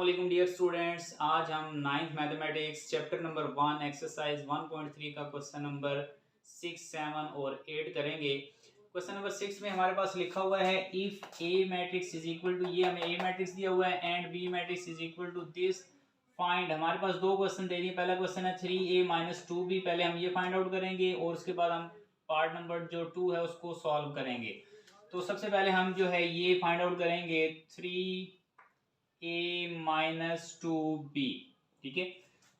वालेकुम dear students. आज हम ninth mathematics chapter number 1 exercise 1.3 का क्वेश्चन नंबर 6, 7 और 8 करेंगे। क्वेश्चन नंबर 6 में हमारे पास लिखा हुआ है if a matrix is equal to, ये हमें ए मैट्रिक्स दिया हुआ है, and b matrix is equal to this, find. हमारे पास दो क्वेश्चन दे दिए। पहला क्वेश्चन है 3a - 2b, पहले हम ये फाइंड आउट करेंगे और उसके बाद हम पार्ट नंबर जो 2 है उसको सॉल्व करेंगे। तो सबसे पहले हम जो है ये फाइंड आउट करेंगे 3a - 2b। ठीक है,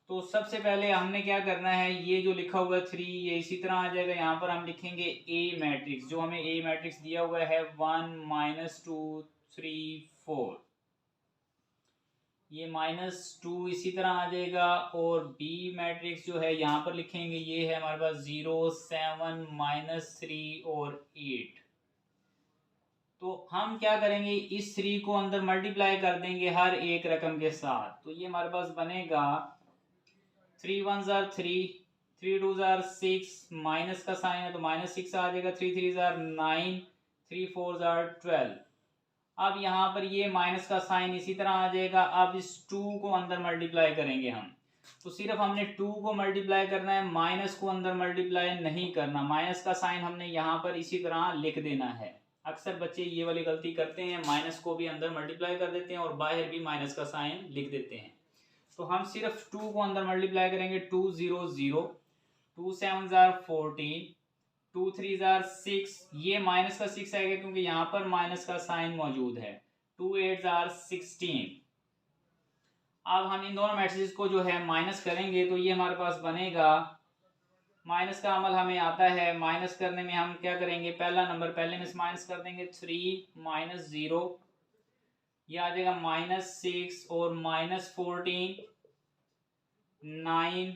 तो सबसे पहले हमने क्या करना है, ये जो लिखा हुआ है 3, ये इसी तरह आ जाएगा। यहाँ पर हम लिखेंगे ए मैट्रिक्स, जो हमें ए मैट्रिक्स दिया हुआ है 1 - 2 3 4, ये -2 इसी तरह आ जाएगा। और बी मैट्रिक्स जो है यहाँ पर लिखेंगे, ये है हमारे पास 0 7 -3 और 8। तो हम क्या करेंगे, इस 3 को अंदर मल्टीप्लाई कर देंगे हर एक रकम के साथ। तो ये हमारे पास बनेगा 3 1 जार 3, 3 2 जार 6, माइनस का साइन है तो -6 आ जाएगा, 3 3 जार 9, 3 4 जार 12। अब यहाँ पर ये माइनस का साइन इसी तरह आ जाएगा। अब इस 2 को अंदर मल्टीप्लाई करेंगे हम, तो सिर्फ हमने 2 को मल्टीप्लाई करना है, माइनस को अंदर मल्टीप्लाई नहीं करना। माइनस का साइन हमने यहाँ पर इसी तरह लिख देना है। अक्सर बच्चे ये वाली गलती करते हैं, माइनस को भी अंदर मल्टीप्लाई कर देते हैं और बाहर भी माइनस का साइन लिख देते हैं। तो हम सिर्फ 2 को अंदर मल्टीप्लाई करेंगे, 2 0 0, 2 7 जार 14, 2 3 जार 6, ये माइनस का 6 आएगा क्योंकि यहाँ पर माइनस का साइन मौजूद है, 2 8 जार 16। अब हम इन दोनों मैट्रिसेस को जो है माइनस करेंगे, तो ये हमारे पास बनेगा, माइनस का अमल हमें आता है। माइनस करने में हम क्या करेंगे, पहला नंबर पहले में से माइनस कर देंगे, 3 - 0, ये आ जाएगा -6 और -14 9,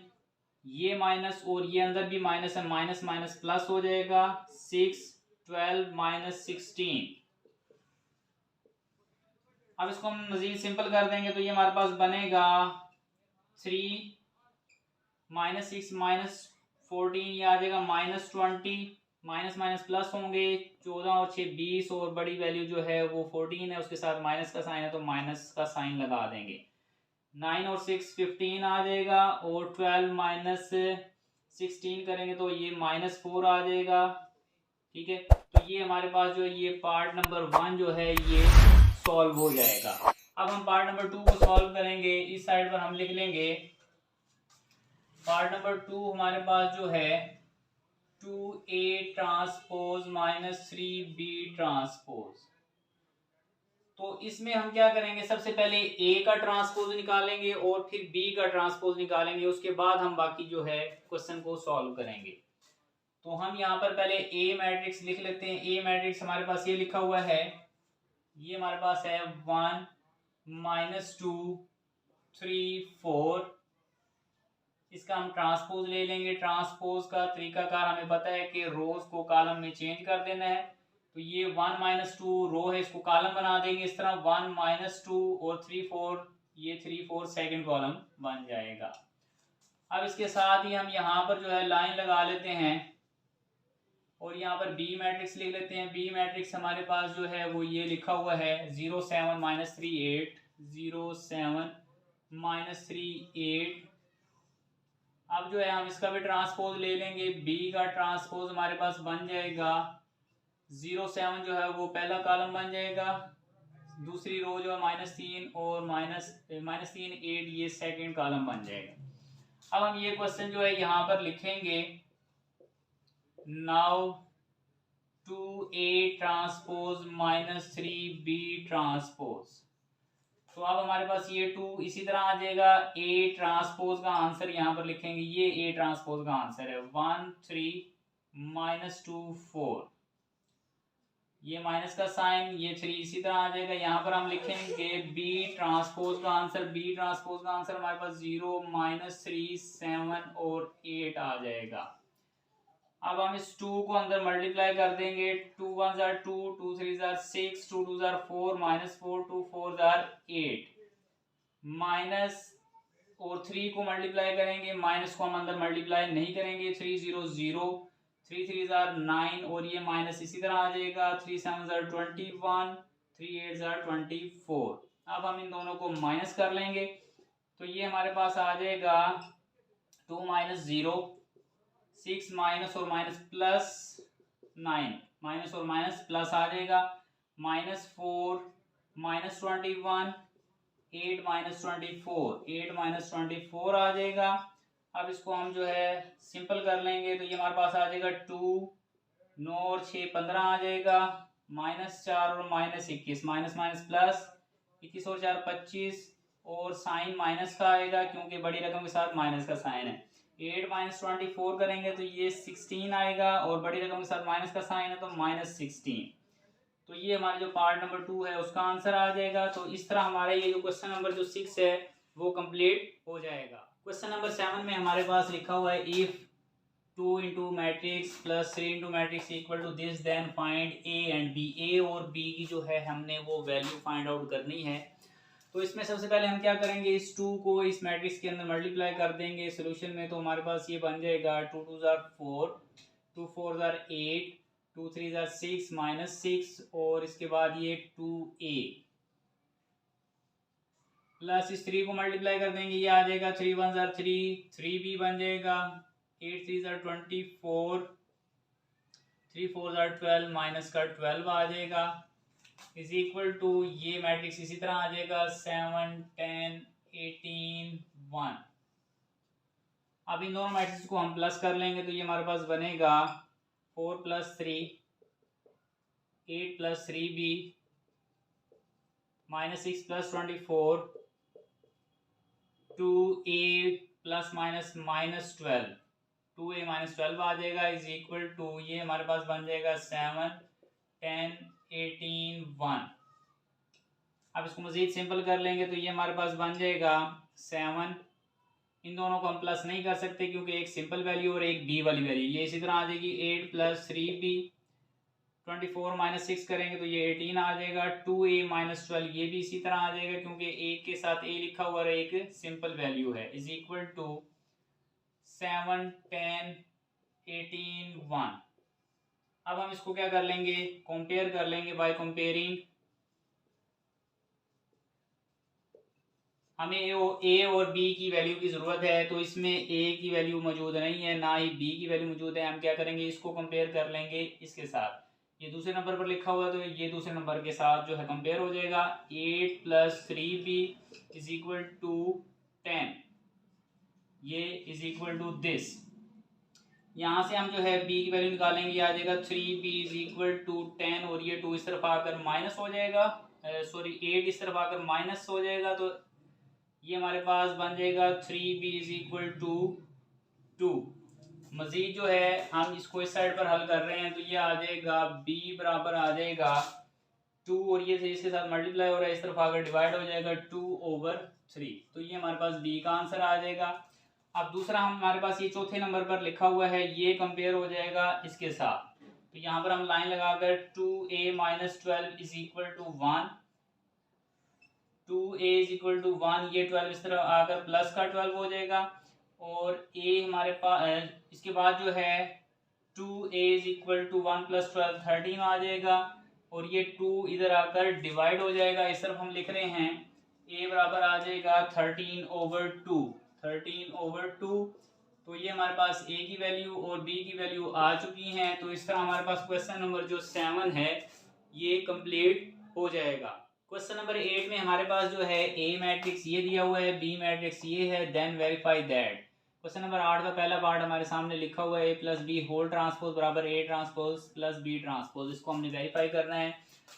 ये माइनस और ये अंदर भी माइनस है, माइनस माइनस प्लस हो जाएगा, 6 12 -16। अब इसको हम मजीद सिंपल कर देंगे, तो ये हमारे पास बनेगा 3 -6 -14, ये आ जाएगा -20, माइनस माइनस प्लस होंगे, 14 और 6 20, और बड़ी वैल्यू जो है वो 14 है, उसके साथ माइनस का साइन है तो माइनस का साइन लगा देंगे। 9 और 6 15 आ जाएगा, और 12 - 16 करेंगे तो ये -4 आ जाएगा। ठीक है, तो ये हमारे पास जो है ये पार्ट नंबर 1 जो है ये सॉल्व हो जाएगा। अब हम पार्ट नंबर 2 को सॉल्व करेंगे। इस साइड पर हम लिख लेंगे पार्ट नंबर 2 हमारे पास जो है 2a ट्रांसपोज -3b ट्रांसपोज। तो इसमें हम क्या करेंगे, सबसे पहले a का ट्रांसपोज निकालेंगे और फिर b का ट्रांसपोज निकालेंगे, उसके बाद हम बाकी जो है क्वेश्चन को सॉल्व करेंगे। तो हम यहाँ पर पहले a मैट्रिक्स लिख लेते हैं। a मैट्रिक्स हमारे पास ये लिखा हुआ है, ये हमारे पास है 1 - 2 3 4। इसका हम ट्रांसपोज ले लेंगे। ट्रांसपोज का तरीकाकार हमें पता है कि रोज को कॉलम में चेंज कर देना है। तो ये 1 - 2 रो है, इसको कॉलम बना देंगे इस तरह, 1 - 2 और 3 4, ये 3 4 सेकंड कॉलम बन जाएगा। अब इसके साथ ही हम यहाँ पर जो है लाइन लगा लेते हैं और यहाँ पर बी मैट्रिक्स लिख लेते हैं। बी मैट्रिक्स हमारे पास जो है वो ये लिखा हुआ है 0 7 -3 8, 0 7 -3 8। अब जो है हम इसका भी ट्रांसपोज ले लेंगे। बी का ट्रांसपोज हमारे पास बन जाएगा 0 7 जो है वो पहला कॉलम बन जाएगा, दूसरी रो जो है -3 और -3 8, ये सेकंड कॉलम बन जाएगा। अब हम ये क्वेश्चन जो है यहाँ पर लिखेंगे, now 2a transpose -3b transpose. तो अब हमारे पास ये 2 इसी तरह आ जाएगा। a ट्रांसपोज का आंसर यहाँ पर लिखेंगे, ये a ट्रांसपोज का आंसर है 1 3 -2 4, ये माइनस का साइन, ये 3 इसी तरह आ जाएगा। यहाँ पर हम लिखेंगे b ट्रांसपोज का आंसर। b ट्रांसपोज का आंसर हमारे पास 0 -3 7 और 8 आ जाएगा। अब हम इस 2 को अंदर मल्टीप्लाई कर देंगे, 2 1 jar 2, 2 3 jar 6, 2 2 jar 4, -4, 2 4 jar 8, minus और 3 को मल्टीप्लाई करेंगे, माइनस को हम अंदर मल्टीप्लाई नहीं करेंगे, 3 0 0, 3 3 जार 9 और ये माइनस इसी तरह आ जाएगा, 3 7 जार 21, 3 8 जार 24। अब हम इन दोनों को माइनस कर लेंगे तो ये हमारे पास आ जाएगा 2 माइनस 0, 6 माइनस और माइनस प्लस 9, माइनस और माइनस प्लस आ जाएगा, -4 -21, 8 -24, 8 -24 आ जाएगा। अब इसको हम जो है सिंपल कर लेंगे तो ये हमारे पास आ जाएगा 2, 9 और 6 15 आ जाएगा, -4 और -21, माइनस माइनस प्लस, 21 और 4 25, और साइन माइनस का आएगा क्योंकि बड़ी रकम के साथ माइनस का साइन है। 8 -24 करेंगे तो ये 16 आएगा और बड़ी रकम के साथ माइनस का साइन है तो -16। तो ये हमारे जो पार्ट नंबर 2 है उसका आंसर आ जाएगा। तो इस तरह हमारे ये जो क्वेश्चन नंबर जो 6 है वो कंप्लीट हो जाएगा। क्वेश्चन नंबर 7 में हमारे पास लिखा हुआ है if 2 into matrix plus 3 into matrix equal to this then find A and B. A और बी की जो है हमने वो वैल्यू फाइंड आउट करनी है। तो इसमें सबसे पहले हम क्या करेंगे, इस 2 को इस मैट्रिक्स के अंदर मल्टीप्लाई कर देंगे सोल्यूशन में। तो हमारे पास ये बन जाएगा 2 2 4, 2 4 8, 2 3 6, -6, और इसके बाद ये 2a प्लस इस 3 को मल्टीप्लाई कर देंगे, ये आ जाएगा 3 1 3, 3b बन जाएगा, 8 3 24, 3 4 12, माइनस का 12 आ जाएगा, इज इक्वल टू ये मैट्रिक्स इसी तरह आ जाएगा 7 10 18 1। अब इन दोनों मैट्रिक्स को हम प्लस कर लेंगे तो ये हमारे पास बनेगा 4 + 3, 8 + 3b, -6 + 24, 2a ± -12, 2a - 12 आ जाएगा, इज इक्वल टू ये हमारे पास बन जाएगा 7 10 18 1। अब इसको मजीद सिंपल कर लेंगे तो ये हमारे पास बन जाएगा 7, इन दोनों को हम प्लस नहीं कर सकते क्योंकि एक सिंपल वैल्यू और एक बी वाली वैल्यू, ये इसी तरह आ जाएगी 8 + 3b, 24 - 6 करेंगे तो ये 18 आ जाएगा, 2a - 12 ये भी इसी तरह आ जाएगा क्योंकि एक के साथ a लिखा हुआ है, एक सिंपल वैल्यू है, इज इक्वल टू 7 10 18 1। अब हम इसको क्या कर लेंगे, कंपेयर कर लेंगे बाय कंपेयरिंग। हमें ए और बी की वैल्यू की ज़रूरत है तो इसमें ए की वैल्यू मौजूद नहीं है, ना ही बी की वैल्यू मौजूद है। हम क्या करेंगे, इसको कंपेयर कर लेंगे इसके साथ, ये दूसरे नंबर पर लिखा हुआ है तो ये दूसरे नंबर के साथ जो है कंपेयर हो जाएगा। 8 + 3b इज इक्वल टू 10, ये इज इक्वल टू दिस। यहाँ से हम जो है b की वैल्यू निकालेंगे, ये आ जाएगा 3b इज इक्वल टू 10, और ये 2 इस तरफ आकर माइनस हो जाएगा, सॉरी 8 इस तरफ आकर माइनस हो जाएगा, तो ये हमारे पास बन जाएगा 3b इज इक्वल टू 2। मजीद जो है हम इसको इस साइड पर हल कर रहे हैं तो ये आ जाएगा b बराबर आ जाएगा 2, और ये से इसके साथ मल्टीप्लाई हो रहा है, इस तरफ आकर डिवाइड हो जाएगा 2/3। तो ये हमारे पास b का आंसर आ जाएगा। अब दूसरा हमारे पास ये चौथे नंबर पर लिखा हुआ है, ये कंपेयर हो जाएगा इसके साथ, तो यहाँ पर हम लाइन लगाकर 2a - 12 is equal to 1, 2a is equal to 1, ये 12 इस तरह आकर प्लस का 12 हो जाएगा, और a हमारे पास इसके बाद जो है 2a इज इक्वल टू 1 + 12 13 आ जाएगा, और ये 2 इधर आकर डिवाइड हो जाएगा, इस तरफ हम लिख रहे हैं a बराबर आ जाएगा 13/2, 13/2। तो ये हमारे पास a की वैल्यू और b की वैल्यू आ चुकी हैं। तो इस तरह हमारे पास क्वेश्चन नंबर जो 7 है ये कंप्लीट हो जाएगा। क्वेश्चन नंबर 8 में हमारे पास जो है ए मैट्रिक्स ये दिया हुआ है, बी मैट्रिक्स ये है, then verify that. Question number 8 का पहला पार्ट हमारे सामने लिखा हुआ है a + b होल ट्रांसपोज बराबर a ट्रांसपोज + b ट्रांसपोज, इसको हमने वेरीफाई करना है।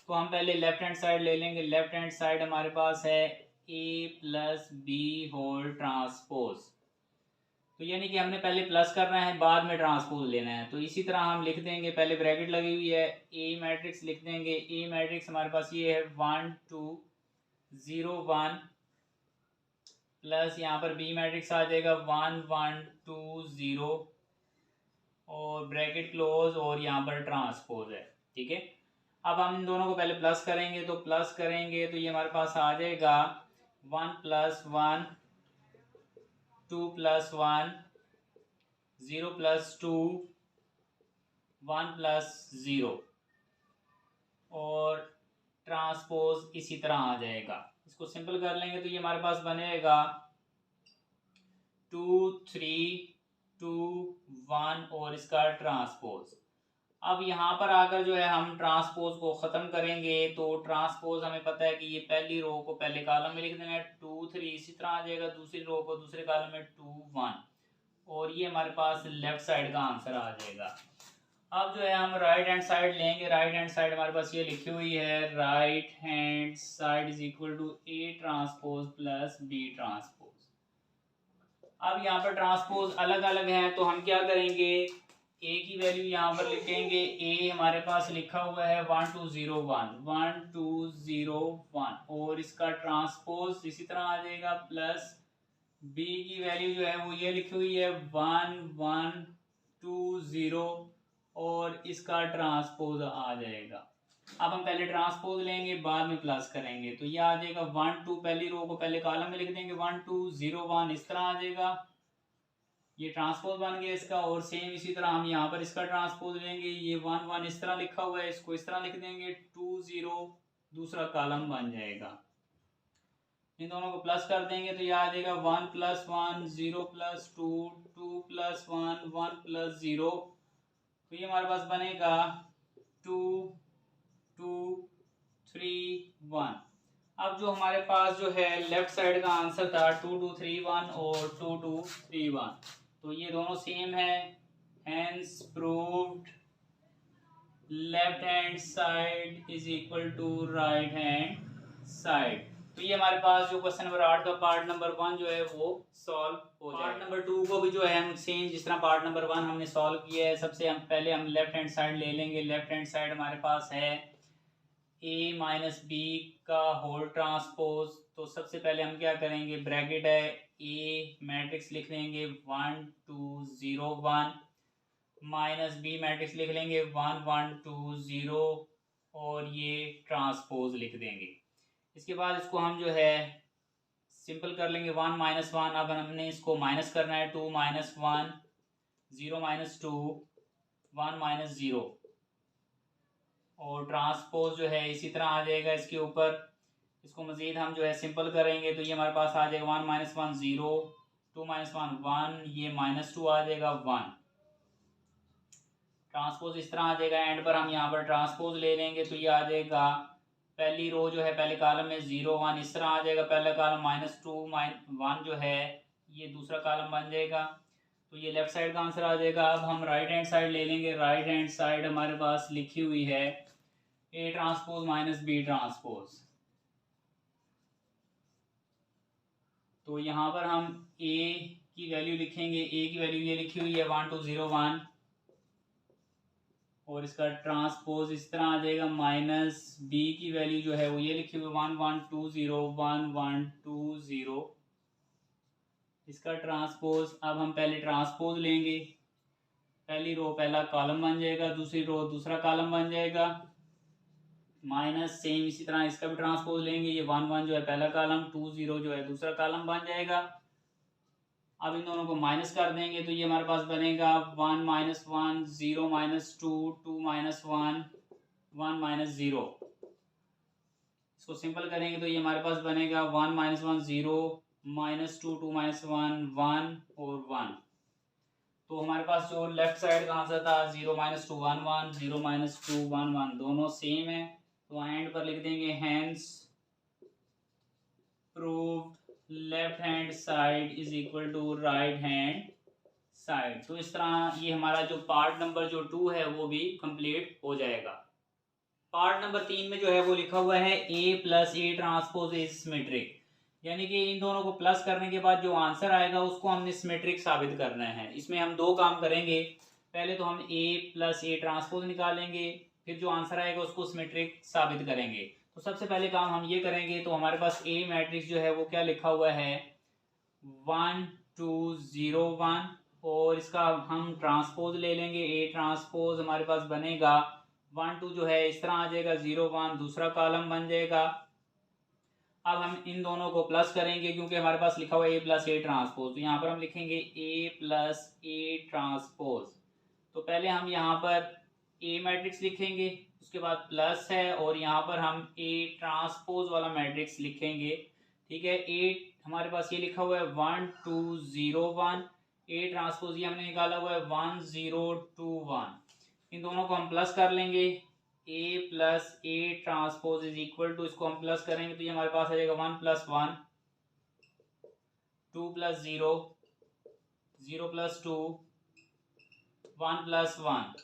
तो हम पहले लेफ्ट हैंड साइड ले लेंगे, लेफ्ट हैंड साइड हमारे पास है a + b होल ट्रांसपोज, तो यानी कि हमने पहले प्लस करना है बाद में ट्रांसपोज लेना है। तो इसी तरह हम लिख देंगे, पहले ब्रैकेट लगी हुई है, ए मैट्रिक्स लिख देंगे, ए मैट्रिक्स हमारे पास ये है 1 2 0 1, प्लस यहाँ पर बी मैट्रिक्स आ जाएगा 1 1 2 0, और ब्रैकेट क्लोज, और यहाँ पर ट्रांसपोज है, ठीक है। अब हम इन दोनों को पहले प्लस करेंगे, तो प्लस करेंगे तो ये हमारे पास आ जाएगा 1 + 1 2 + 1 0 + 2 1 + 0, और ट्रांसपोज इसी तरह आ जाएगा। इसको सिंपल कर लेंगे तो ये हमारे पास बनेगा 2 3 2 1 और इसका ट्रांसपोज। अब यहाँ पर आकर जो है हम ट्रांसपोज को ख़त्म करेंगे तो ट्रांसपोज हमें पता है कि ये पहली रो को पहले कॉलम में लिख देना है 2 3, इसी तरह आ जाएगा दूसरी रो को दूसरे कॉलम में 2 1 और ये हमारे पास लेफ्ट साइड का आंसर आ जाएगा। अब जो है हम राइट हैंड साइड लेंगे। राइट हैंड साइड हमारे पास ये लिखी हुई है right hand side is equal to a transpose plus b transpose. अब यहाँ पर ट्रांसपोज अलग अलग है तो हम क्या करेंगे, ए की वैल्यू यहाँ पर लिखेंगे। ए हमारे पास लिखा हुआ है 1 2 0 1 1 2 0 1 और इसका ट्रांसपोज इसी तरह आ जाएगा प्लस बी की वैल्यू जो है वो ये लिखी हुई है 1 1 2 0 और इसका ट्रांसपोज आ जाएगा। अब हम पहले ट्रांसपोज लेंगे बाद में प्लस करेंगे तो ये आ जाएगा 1 2, पहली रो को पहले कॉलम में लिख देंगे 1 2 0 1 इस तरह आ जाएगा, ये ट्रांसपोज बन गया इसका। और सेम इसी तरह हम यहाँ पर इसका ट्रांसपोज लेंगे, ये 1 1 इस तरह लिखा हुआ है, इसको इस तरह लिख देंगे 2 0 दूसरा कॉलम बन जाएगा। इन दोनों को प्लस कर देंगे तो ये आ जाएगा 1 + 1 0 + 2 2 + 1 1 + 0 तो ये हमारे पास बनेगा 2 2 3 1। अब जो हमारे पास जो है लेफ्ट साइड का आंसर था 2 2 3 1 और 2 2 3 1 तो ये दोनों सेम है। Hence proved left hand side is equal to right hand side. तो ये हमारे पास जो क्वेश्चन नंबर 8 का पार्ट नंबर 1 जो है वो सॉल्व हो जाएगा। पार्ट नंबर 2 को भी जो है हम सेम जिस तरह पार्ट नंबर 1 हमने सॉल्व किया है, सबसे हम पहले हम लेफ्ट हैंड साइड ले लेंगे। लेफ्ट हैंड साइड हमारे पास है a माइनस बी का होल ट्रांसपोज। तो सबसे पहले हम क्या करेंगे, ब्रैकेट है a मैट्रिक्स लिख लेंगे 1 2 0 1 माइनस बी मैट्रिक्स लिख लेंगे 1 1 2 0 और ये ट्रांसपोज लिख देंगे। इसके बाद इसको हम जो है सिंपल कर लेंगे 1 - 1। अब हमने इसको माइनस करना है 2 - 1 0 - 2 1 - 0 और ट्रांसपोज जो है इसी तरह आ जाएगा इसके ऊपर। इसको मज़ीद हम जो है सिंपल करेंगे तो ये हमारे पास आ जाएगा 1 - 1 0 2 - 1 1 ये -2 आ जाएगा 1। ट्रांसपोज इस तरह आ जाएगा। एंड पर हम यहाँ पर ट्रांसपोज ले लेंगे तो ये आ जाएगा पहली रो जो है पहले कॉलम में 0 1 इस तरह आ जाएगा, पहला कॉलम -2 1 जो है ये दूसरा कॉलम बन जाएगा। तो ये लेफ्ट साइड का आंसर आ जाएगा। अब हम राइट हैंड साइड ले लेंगे। राइट हैंड साइड हमारे पास लिखी हुई है a transpose minus B transpose. तो यहाँ पर हम a की वैल्यू लिखेंगे। a की वैल्यू ये लिखी हुई है 1 2 0 1 और इसका ट्रांसपोज इस तरह आ जाएगा माइनस बी की वैल्यू जो है वो ये लिखी हुई है 1 1 2 0 1 1 2 0 इसका ट्रांसपोज। अब हम पहले ट्रांसपोज लेंगे, पहली रो पहला कॉलम बन जाएगा, दूसरी रो दूसरा कॉलम बन जाएगा माइनस सेम इसी तरह इसका भी ट्रांसपोज लेंगे। ये 1 1 जो है पहला कॉलम 2 0 जो है दूसरा कॉलम बन जाएगा। अब इन दोनों को माइनस कर देंगे तो ये हमारे पास बनेगा 1 - 1 0 - 2 2 - 1 1 - 0। इसको सिंपल करेंगे तो ये हमारे पास बनेगा 1 - 1 0 -2 2 - 1 1 और 1। तो हमारे पास जो लेफ्ट साइड का आंसर था 0 - 2 1 1 0 - 2 1 1 दोनों सेम है। तो एंड पर लिख देंगे hence proved left hand side is equal to right hand side. तो इस तरह ये हमारा जो पार्ट नंबर जो 2 है वो भी कंप्लीट हो जाएगा। पार्ट नंबर 3 में जो है वो लिखा हुआ है a + a transpose is symmetric, यानी कि इन दोनों को प्लस करने के बाद जो आंसर आएगा उसको हमने सिमेट्रिक साबित करना है। इसमें हम दो काम करेंगे, पहले तो हम a + a ट्रांसपोज निकालेंगे, फिर जो आंसर आएगा उसको सिमेट्रिक साबित करेंगे। तो सबसे पहले काम हम ये करेंगे। तो हमारे पास a मैट्रिक्स जो है वो क्या लिखा हुआ है 1 2 0 1 और इसका हम ट्रांसपोज ले लेंगे। a ट्रांसपोज हमारे पास बनेगा 1 2 जो है इस तरह आ जाएगा 0 1 दूसरा कॉलम बन जाएगा। अब हम इन दोनों को प्लस करेंगे क्योंकि हमारे पास लिखा हुआ है a + a ट्रांसपोज। तो यहाँ पर हम लिखेंगे a + a ट्रांसपोज। तो पहले हम यहाँ पर ए मैट्रिक्स लिखेंगे, उसके बाद प्लस है और यहाँ पर हम ए ट्रांसपोज वाला मैट्रिक्स लिखेंगे। ठीक है, ए हमारे पास ये लिखा हुआ है 1 2 0 1, ए ट्रांसपोज ये हमने निकाला हुआ है 1 0 2 1। इन दोनों को हम प्लस कर लेंगे, A plus A transpose is equal to, इसको हम प्लस करेंगे तो ये हमारे पास आ जाएगा 1 प्लस 1, 2 प्लस 0, 0 प्लस 2, 1 प्लस 1।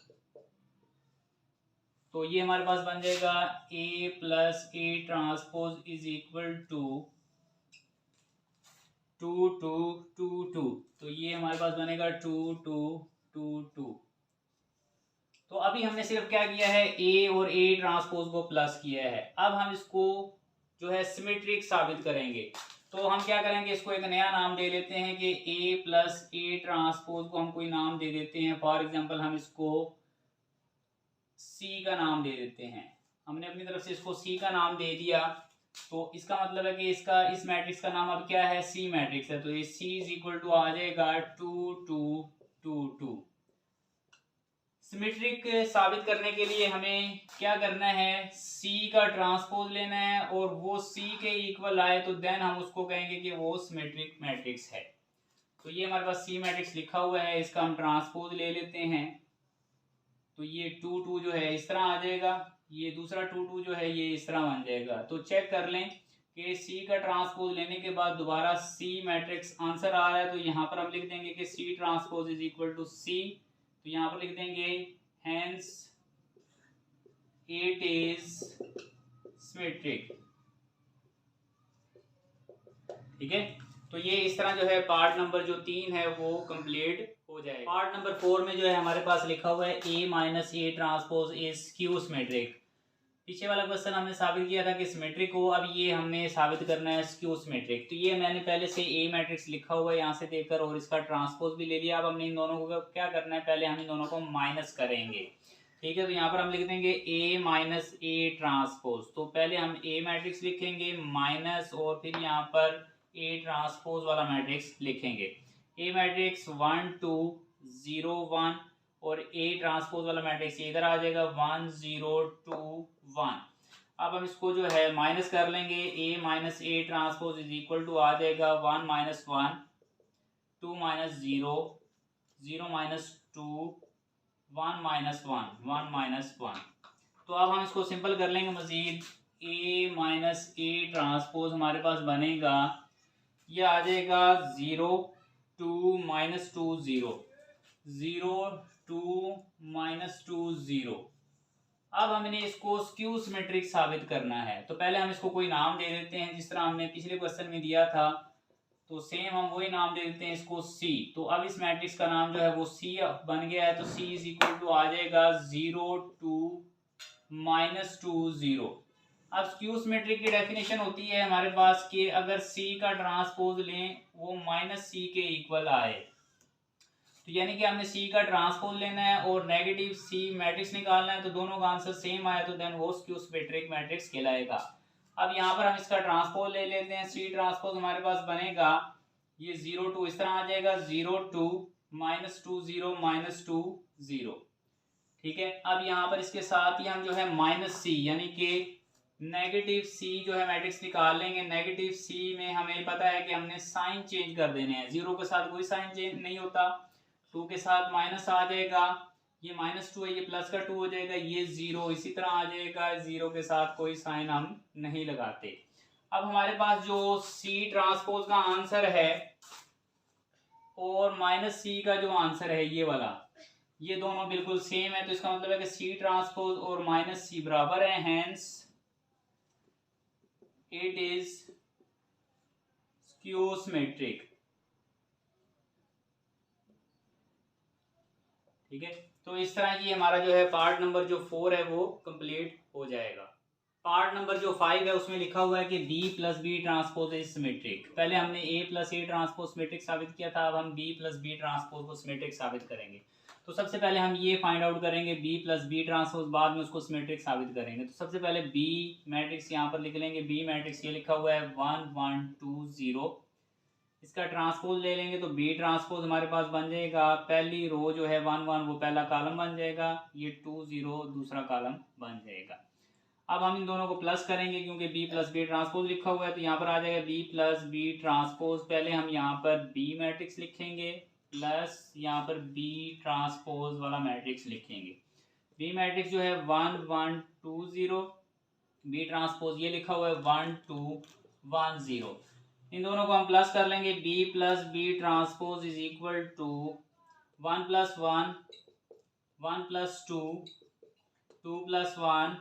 तो ये हमारे पास बन जाएगा A plus A transpose is equal to 2 2 2 2। तो ये हमारे पास बनेगा 2 2 2 2। तो अभी हमने सिर्फ क्या किया है, ए और ए ट्रांसपोज को प्लस किया है। अब हम इसको जो है सिमेट्रिक साबित करेंगे। तो हम क्या करेंगे, इसको एक नया नाम दे लेते हैं कि ए प्लस ए ट्रांसपोज को हम कोई नाम दे देते हैं। फॉर एग्जांपल हम इसको सी का नाम दे देते हैं। हमने अपनी तरफ से इसको सी का नाम दे दिया, तो इसका मतलब है कि इसका इस मैट्रिक्स का नाम अब क्या है, सी मैट्रिक्स है। तो ये सी इज इक्वल टू आ जाएगा 2 2 2 2। सिमेट्रिक साबित करने के लिए हमें क्या करना है, सी का ट्रांसपोज लेना है और वो सी के इक्वल आए तो देन हम उसको कहेंगे कि वो सिमेट्रिक मैट्रिक्स है। तो ये हमारे पास सी मैट्रिक्स लिखा हुआ है, इसका हम ट्रांसपोज ले लेते हैं। तो ये 2 2 जो है इस तरह आ जाएगा, ये दूसरा 2 2 जो है ये इस तरह बन जाएगा। तो चेक कर लें कि सी का ट्रांसपोज लेने के बाद दोबारा सी मैट्रिक्स आंसर आ रहा है। तो यहाँ पर हम लिख देंगे कि C transpose is equal to C. तो यहाँ पर लिख देंगे हेंस इट इज सिमेट्रिक। ठीक है, तो ये इस तरह जो है पार्ट नंबर जो 3 है वो कंप्लीट हो जाएगा। पार्ट नंबर 4 में जो है हमारे पास लिखा हुआ है A minus A transpose is skew symmetric. पीछे वाला क्वेश्चन हमने साबित किया था कि सिमेट्रिक हो, अब ये हमने साबित करना है स्क्यू सिमेट्रिक। तो ये मैंने पहले से ए मैट्रिक्स लिखा हुआ है यहाँ से देखकर और इसका ट्रांसपोज भी ले लिया। अब हमने इन दोनों को क्या करना है, पहले हम इन दोनों को माइनस करेंगे। ठीक है, तो यहाँ पर हम लिख देंगे ए माइनस ए ट्रांसपोज। तो पहले हम ए मैट्रिक्स लिखेंगे माइनस और फिर यहाँ पर ए ट्रांसपोज वाला मैट्रिक्स लिखेंगे। ए मैट्रिक्स 1 2 0 1 और ए ट्रांसपोज वाला मैट्रिक्स इधर आ जाएगा 1 0 2 1। अब हम इसको जो है माइनस कर लेंगे, A minus A transpose is equal to आ जाएगा 1 minus 1 2 minus 0 0 minus 2 1 minus 1 1 minus 1। तो अब हम इसको सिंपल कर लेंगे मजीद। ए माइनस ए ट्रांसपोज हमारे पास बनेगा, ये आ जाएगा 0 2 माइनस 2 0 0 2 माइनस 2 0। अब हमने इसको स्क्यू सिमेट्रिक साबित करना है। तो पहले हम इसको कोई नाम दे देते हैं, जिस तरह हमने पिछले क्वेश्चन में दिया था। तो सेम हम वही नाम दे देते हैं इसको सी। तो अब इस मैट्रिक्स का नाम जो है वो सी बन गया है। तो सी इज इक्वल टू आ जाएगा 0 2 माइनस 2 0। अब स्क्यू सिमेट्रिक की डेफिनेशन होती है हमारे पास कि अगर सी का ट्रांसपोज लें वो माइनस सी के इक्वल आए। तो यानी कि हमने सी का ट्रांसपोज लेना है और नेगेटिव सी मैट्रिक्स निकालना है। तो दोनों का आंसर सेम आया तो देन वो स्क्यू सिमेट्रिक मैट्रिक्स कहलाएगा। अब यहाँ पर हम इसका ट्रांसपोज ले लेते हैं। सी ट्रांसपोज हमारे पास बनेगा, ये 0 2 इस तरह आ जाएगा 0 2 माइनस 2 0 माइनस 2 0। ठीक है, अब यहाँ पर इसके साथ ही हम जो है माइनस सी यानी कि नेगेटिव सी जो है मैट्रिक्स निकाल लेंगे। नेगेटिव सी में हमें पता है कि हमने साइन चेंज कर देने हैं। 0 के साथ कोई साइन चेंज नहीं होता, 2 के साथ माइनस आ जाएगा, ये माइनस 2 है ये प्लस का 2 हो जाएगा, ये 0 इसी तरह आ जाएगा। 0 के साथ कोई साइन हम नहीं लगाते। अब हमारे पास जो सी ट्रांसपोज का आंसर है और माइनस सी का जो आंसर है ये वाला, ये दोनों बिल्कुल सेम है। तो इसका मतलब है कि सी ट्रांसपोज और माइनस सी बराबर है, hence it is skew symmetric. ठीक है, तो इस तरह की हमारा जो है पार्ट नंबर जो 4 है वो कंप्लीट हो जाएगा। पार्ट नंबर जो 5 है उसमें लिखा हुआ है कि b plus b transpose is symmetric. पहले हमने a plus A transpose symmetric साबित किया था, अब हम b प्लस बी ट्रांसपोज को सिमेट्रिक साबित करेंगे। तो सबसे पहले हम ये फाइंड आउट करेंगे b प्लस बी ट्रांसपोज, बाद में उसको सिमेट्रिक साबित करेंगे। तो सबसे पहले b मैट्रिक्स यहाँ पर लिख लेंगे। b मैट्रिक्स ये लिखा हुआ है 1 1 2 0। इसका ट्रांसपोज ले लेंगे तो बी ट्रांसपोज हमारे पास बन जाएगा, पहली रो जो है 1 1 वो पहला कॉलम बन जाएगा, ये 2 0 दूसरा कॉलम बन जाएगा। अब हम इन दोनों को प्लस करेंगे क्योंकि बी प्लस बी ट्रांसपोज लिखा हुआ है, तो यहाँ पर आ जाएगा बी प्लस बी ट्रांसपोज। पहले हम यहाँ पर बी मैट्रिक्स लिखेंगे प्लस यहाँ पर बी ट्रांसपोज वाला मैट्रिक्स लिखेंगे। बी मैट्रिक्स जो है 1 1 2 0, बी ट्रांसपोज ये लिखा हुआ है 1 2 1 0। इन दोनों को हम प्लस कर लेंगे, b plus b transpose is equal to 1 plus 1 1 plus 2 2 plus 1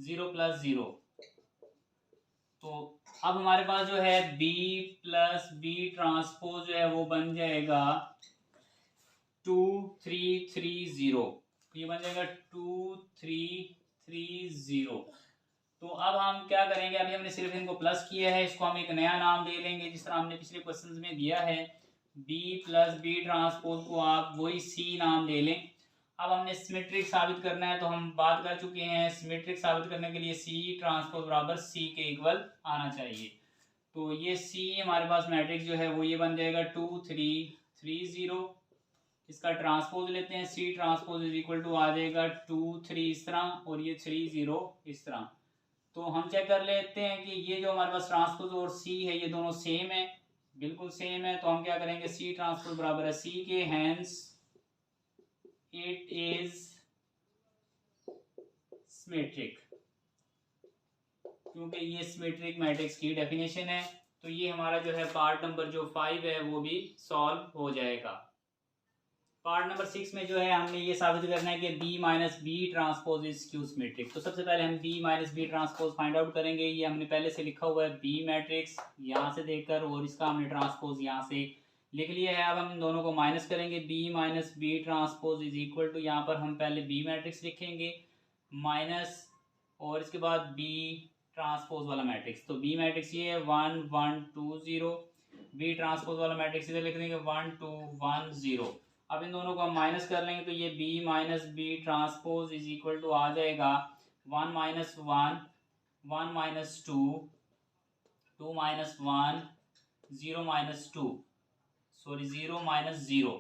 0 plus 0। तो अब हमारे पास जो है b प्लस बी ट्रांसपोज जो है वो बन जाएगा 2 3 3 0, ये बन जाएगा 2 3 3 0। तो अब हम क्या करेंगे, अभी हमने सिर्फ इनको प्लस किया है, इसको हम एक नया नाम दे लेंगे जिस तरह हमने पिछले क्वेश्चन में दिया है। b प्लस बी ट्रांसपोज को आप वही c नाम दे लें। अब हमने सिमेट्रिक साबित करना है, तो हम बात कर चुके हैं सिमेट्रिक साबित करने के लिए c ट्रांसपोज बराबर c के इक्वल आना चाहिए। तो ये c हमारे पास मैट्रिक्स जो है वो ये बन जाएगा 2 3 3 0। इसका ट्रांसपोज लेते हैं, c transpose is equal to आ जाएगा 2 3 इस तरह और ये 3 0 इस तरह। तो हम चेक कर लेते हैं कि ये जो हमारे पास ट्रांसपोज और c है ये दोनों सेम है, बिल्कुल सेम है। तो हम क्या करेंगे, c ट्रांसपोज बराबर है c के, हैंस इट इज सिमेट्रिक, क्योंकि ये सिमेट्रिक मैट्रिक्स की डेफिनेशन है। तो ये हमारा जो है पार्ट नंबर जो 5 है वो भी सॉल्व हो जाएगा। पार्ट नंबर 6 में जो है हमने ये साबित करना है कि b minus B transpose is skew symmetric. तो सबसे पहले हम b minus B transpose find out करेंगे। ये हमने पहले से लिखा हुआ है b मैट्रिक्स यहाँ से देखकर, और इसका हमने ट्रांसपोज यहाँ से लिख लिया है। अब हम इन दोनों को माइनस करेंगे, b minus B transpose is equal to, यहाँ पर हम पहले b मैट्रिक्स लिखेंगे माइनस और इसके बाद b ट्रांसपोज वाला मैट्रिक्स। तो b मैट्रिक्स ये है 1 1 2 0, b ट्रांसपोज वाला मैट्रिक्स इधर लिख देंगे 1 2 1 0। अब इन दोनों को हम माइनस कर लेंगे, तो ये b minus B transpose is equal to आ जाएगा 1 minus 1 1 minus 2 2 minus 1 0 minus 2 sorry 0 minus 0।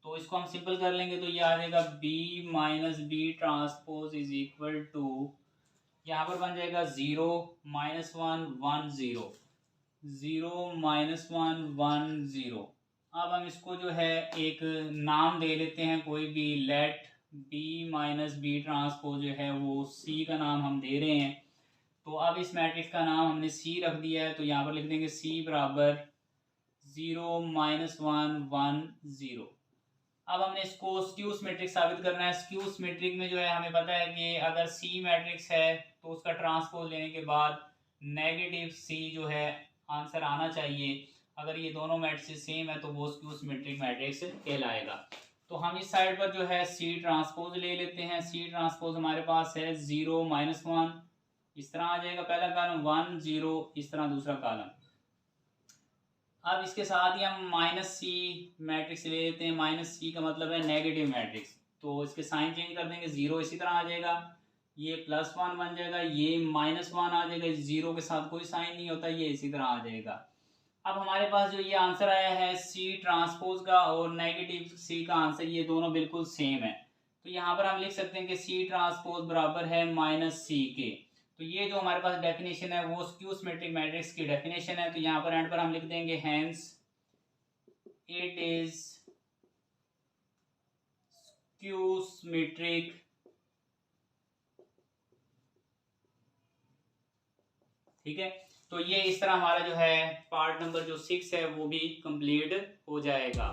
तो इसको हम सिंपल कर लेंगे, तो ये आ जाएगा b minus B transpose is equal to, यहाँ पर बन जाएगा 0 माइनस 1 1 0 0 माइनस 1 1 0। अब हम इसको जो है एक नाम दे लेते हैं कोई भी, let b minus B transpose जो है वो c का नाम हम दे रहे हैं। तो अब इस मैट्रिक्स का नाम हमने c रख दिया है, तो यहाँ पर लिख देंगे c बराबर 0 माइनस 1 1 0। अब हमने इसको स्क्यू सिमेट्रिक साबित करना है। स्क्यू सिमेट्रिक में जो है हमें पता है कि अगर c मैट्रिक्स है तो उसका ट्रांसपोज लेने के बाद नेगेटिव c जो है आंसर आना चाहिए। अगर ये दोनों मैट्रिक्स सेम है तो वो स्क्यू सिमेट्रिक मैट्रिक्स कहलाएगा। तो हम इस साइड पर जो है c ट्रांसपोज ले लेते हैं। c ट्रांसपोज हमारे पास है 0 माइनस 1 इस तरह आ जाएगा पहला कॉलम, 1 0 इस तरह दूसरा कॉलम। अब इसके साथ ही हम माइनस c मैट्रिक्स ले लेते हैं। माइनस c का मतलब है नेगेटिव मैट्रिक्स, तो इसके साइन चेंज कर देंगे, 0 इसी तरह आ जाएगा, ये प्लस 1 बन जाएगा, ये माइनस 1 आ जाएगा, 0 के साथ कोई साइन नहीं होता, ये इसी तरह आ जाएगा। अब हमारे पास जो ये आंसर आया है c ट्रांसपोज का और नेगेटिव c का आंसर, ये दोनों बिल्कुल सेम है। तो यहाँ पर हम लिख सकते हैं कि c ट्रांसपोज बराबर है माइनस c के। तो ये जो हमारे पास डेफिनेशन है वो स्क्यू सिमेट्रिक मैट्रिक्स की डेफिनेशन है। तो यहाँ पर एंड पर हम लिख देंगे hence it is skew symmetric. ठीक है, तो ये इस तरह हमारा जो है पार्ट नंबर जो 6 है वो भी कंप्लीट हो जाएगा।